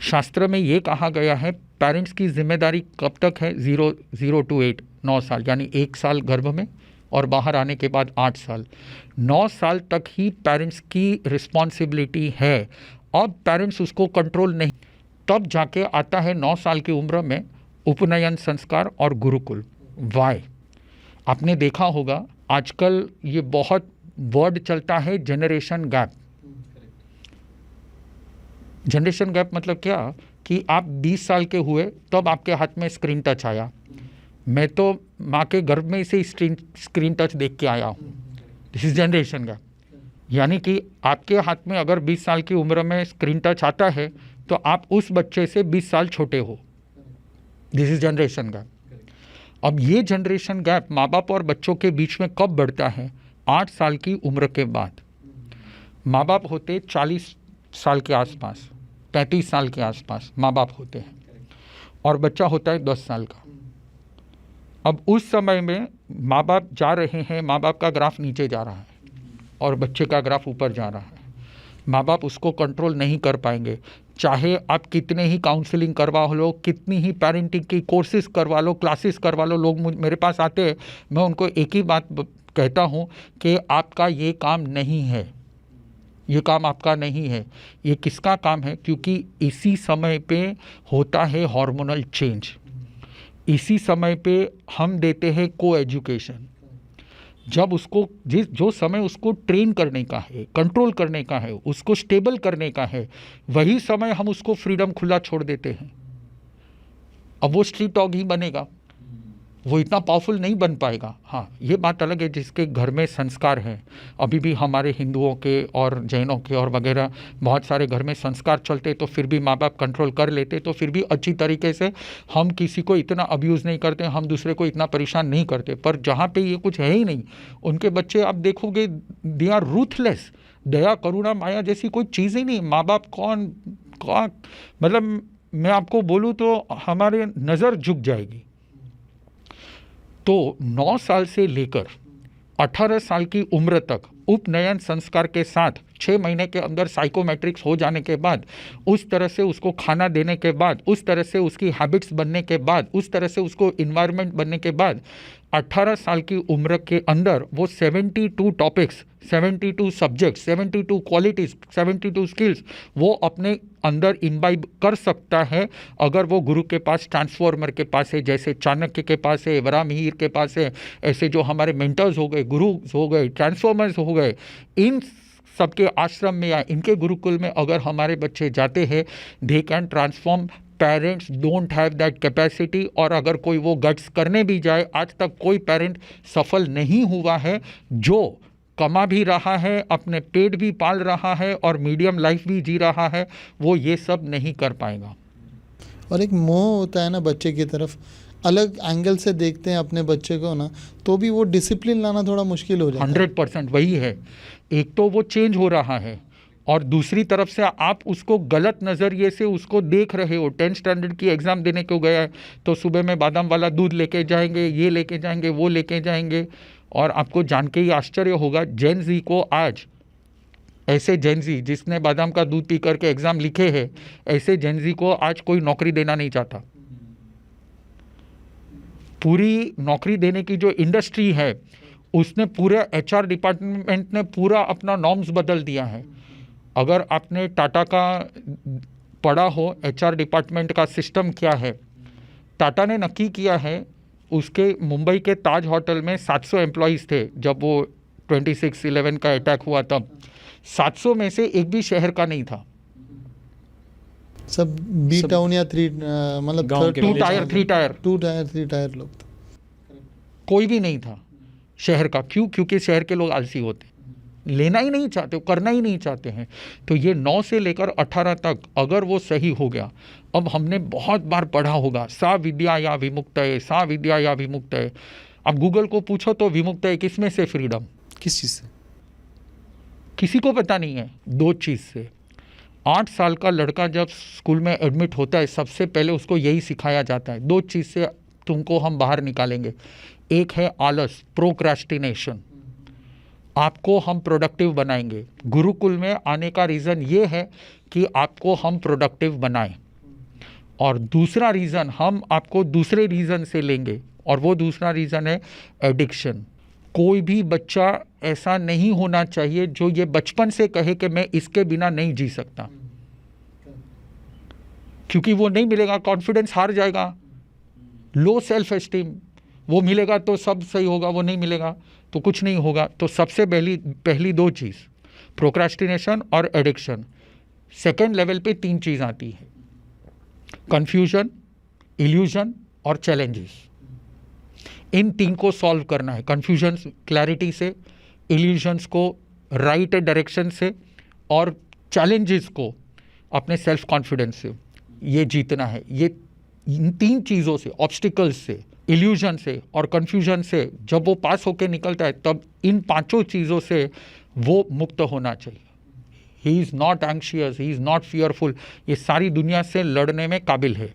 शास्त्र में ये कहा गया है पेरेंट्स की जिम्मेदारी कब तक है, 0 to 8 9 साल, यानी 1 साल गर्भ में और बाहर आने के बाद 8 साल, 9 साल तक ही पेरेंट्स की रिस्पॉन्सिबिलिटी है। अब पेरेंट्स उसको कंट्रोल नहीं, तब जाके आता है 9 साल की उम्र में उपनयन संस्कार और गुरुकुल। वाई? आपने देखा होगा आजकल ये बहुत वर्ड चलता है जनरेशन गैप। जनरेशन गैप मतलब क्या कि आप 20 साल के हुए तब आपके हाथ में स्क्रीन टच आया। मैं तो माँ के गर्भ में से स्क्रीन टच देख के आया हूँ। This is generation gap. यानी कि आपके हाथ में अगर 20 साल की उम्र में स्क्रीन टच आता है तो आप उस बच्चे से 20 साल छोटे हो। This is generation gap. अब ये जनरेशन गैप माँ बाप और बच्चों के बीच में कब बढ़ता है? 8 साल की उम्र के बाद। माँ बाप होते 40 साल के आसपास, 35 साल के आसपास माँ बाप होते हैं और बच्चा होता है 10 साल का। अब उस समय में माँ बाप जा रहे हैं, माँ बाप का ग्राफ नीचे जा रहा है और बच्चे का ग्राफ ऊपर जा रहा है। माँ बाप उसको कंट्रोल नहीं कर पाएंगे, चाहे आप कितने ही काउंसलिंग करवा लो, कितनी ही पेरेंटिंग की कोर्सेज करवा लो, क्लासेस करवा लो। लोग मेरे पास आते हैं, मैं उनको एक ही बात कहता हूँ कि आपका ये काम नहीं है, ये काम आपका नहीं है। ये किसका काम है? क्योंकि इसी समय पे होता है हार्मोनल चेंज, इसी समय पे हम देते हैं को एजुकेशन। जब उसको जो समय उसको ट्रेन करने का है, कंट्रोल करने का है, उसको स्टेबल करने का है, वही समय हम उसको फ्रीडम खुला छोड़ देते हैं। अब वो स्ट्रीट डॉग ही बनेगा, वो इतना पावरफुल नहीं बन पाएगा। हाँ, ये बात अलग है जिसके घर में संस्कार हैं। अभी भी हमारे हिंदुओं के और जैनों के और वगैरह बहुत सारे घर में संस्कार चलते, तो फिर भी माँ बाप कंट्रोल कर लेते, तो फिर भी अच्छी तरीके से हम किसी को इतना अब्यूज़ नहीं करते, हम दूसरे को इतना परेशान नहीं करते। पर जहाँ पे ये कुछ है ही नहीं, उनके बच्चे आप देखोगे दे आर रूथलेस। दया करुणा माया जैसी कोई चीज़ ही नहीं। माँ बाप कौन मतलब मैं आपको बोलूँ तो हमारे नज़र झुक जाएगी। तो 9 साल से लेकर 18 साल की उम्र तक उपनयन संस्कार के साथ 6 महीने के अंदर साइकोमेट्रिक्स हो जाने के बाद, उस तरह से उसको खाना देने के बाद, उस तरह से उसकी हैबिट्स बनने के बाद, उस तरह से उसको इन्वायरमेंट बनने के बाद 18 साल की उम्र के अंदर वो 72 टॉपिक्स, 72 सब्जेक्ट्स, 72 क्वालिटीज़, 72 स्किल्स वो अपने अंदर इम्बाइब कर सकता है अगर वो गुरु के पास, ट्रांसफॉर्मर के पास है, जैसे चाणक्य के पास है, वराहमिहिर के पास है। ऐसे जो हमारे मेंटर्स हो गए, गुरु हो गए, ट्रांसफॉर्मर्स हो गए, इन सबके आश्रम में या इनके गुरुकुल में अगर हमारे बच्चे जाते हैं, they can transform. Parents don't have that capacity. और अगर कोई वो गट्स करने भी जाए, आज तक कोई पेरेंट सफल नहीं हुआ है जो कमा भी रहा है, अपने पेट भी पाल रहा है और मीडियम लाइफ भी जी रहा है, वो ये सब नहीं कर पाएगा। और एक मोह होता है ना बच्चे की तरफ, अलग एंगल से देखते हैं अपने बच्चे को ना, तो भी वो डिसिप्लिन लाना थोड़ा मुश्किल हो जाता है। 100% वही है। एक तो वो चेंज हो रहा है और दूसरी तरफ से आप उसको गलत नज़रिए से उसको देख रहे हो। 10th स्टैंडर्ड की एग्ज़ाम देने को गया है तो सुबह में बादाम वाला दूध लेके जाएंगे, ये लेके जाएंगे, वो लेके जाएंगे। और आपको जान के ही आश्चर्य होगा, जेन जी को आज, ऐसे जेन जी जिसने बादाम का दूध पी करके एग्ज़ाम लिखे हैं, ऐसे जेन जी को आज कोई नौकरी देना नहीं चाहता। पूरी नौकरी देने की जो इंडस्ट्री है उसने पूरे HR डिपार्टमेंट ने पूरा अपना नॉर्म्स बदल दिया है। अगर आपने टाटा का पढ़ा हो, HR डिपार्टमेंट का सिस्टम क्या है, टाटा ने नक्की किया है, उसके मुंबई के ताज होटल में 700 एम्प्लॉइज़ थे जब वो 26/11 का अटैक हुआ तब। 700 में से एक भी शहर का नहीं था, सब बी टाउन या 3 मतलब 2 टायर 3 टायर लोग थे। कोई भी नहीं था शहर का। क्यों? क्योंकि शहर के लोग आलसी होते, लेना ही नहीं चाहते, करना ही नहीं चाहते हैं। तो ये 9 से लेकर 18 तक अगर वो सही हो गया, अब हमने बहुत बार पढ़ा होगा सा विद्या या विमुक्त है, सा विद्या या विमुक्त है। अब गूगल को पूछो तो विमुक्त है किस में से? फ्रीडम। किस चीज़ से? किसी को पता नहीं है। 2 चीज़ से। 8 साल का लड़का जब स्कूल में एडमिट होता है, सबसे पहले उसको यही सिखाया जाता है, 2 चीज़ से तुमको हम बाहर निकालेंगे। एक है आलस, प्रोक्रेस्टिनेशन, आपको हम प्रोडक्टिव बनाएंगे। गुरुकुल में आने का रीज़न ये है कि आपको हम प्रोडक्टिव बनाएं। और दूसरा रीज़न हम आपको दूसरे रीज़न से लेंगे, और वो दूसरा रीज़न है एडिक्शन। कोई भी बच्चा ऐसा नहीं होना चाहिए जो ये बचपन से कहे कि मैं इसके बिना नहीं जी सकता, क्योंकि वो नहीं मिलेगा, कॉन्फिडेंस हार जाएगा, लो सेल्फ एस्टीम। वो मिलेगा तो सब सही होगा, वो नहीं मिलेगा तो कुछ नहीं होगा। तो सबसे पहली दो चीज़ प्रोक्रेस्टिनेशन और एडिक्शन। सेकेंड लेवल पे 3 चीज़ आती है, कन्फ्यूजन, इल्यूजन और चैलेंजेस। इन 3 को सॉल्व करना है, कन्फ्यूजन क्लैरिटी से, इल्यूजन्स को राइट डायरेक्शन से, और चैलेंजेस को अपने सेल्फ कॉन्फिडेंस से। ये जीतना है। ये इन 3 चीज़ों से, ऑब्स्टिकल्स से, इल्यूजन से और कन्फ्यूजन से जब वो पास होकर निकलता है, तब इन 5 चीज़ों से वो मुक्त होना चाहिए। He is not anxious, he is not fearful, ये सारी दुनिया से लड़ने में काबिल है।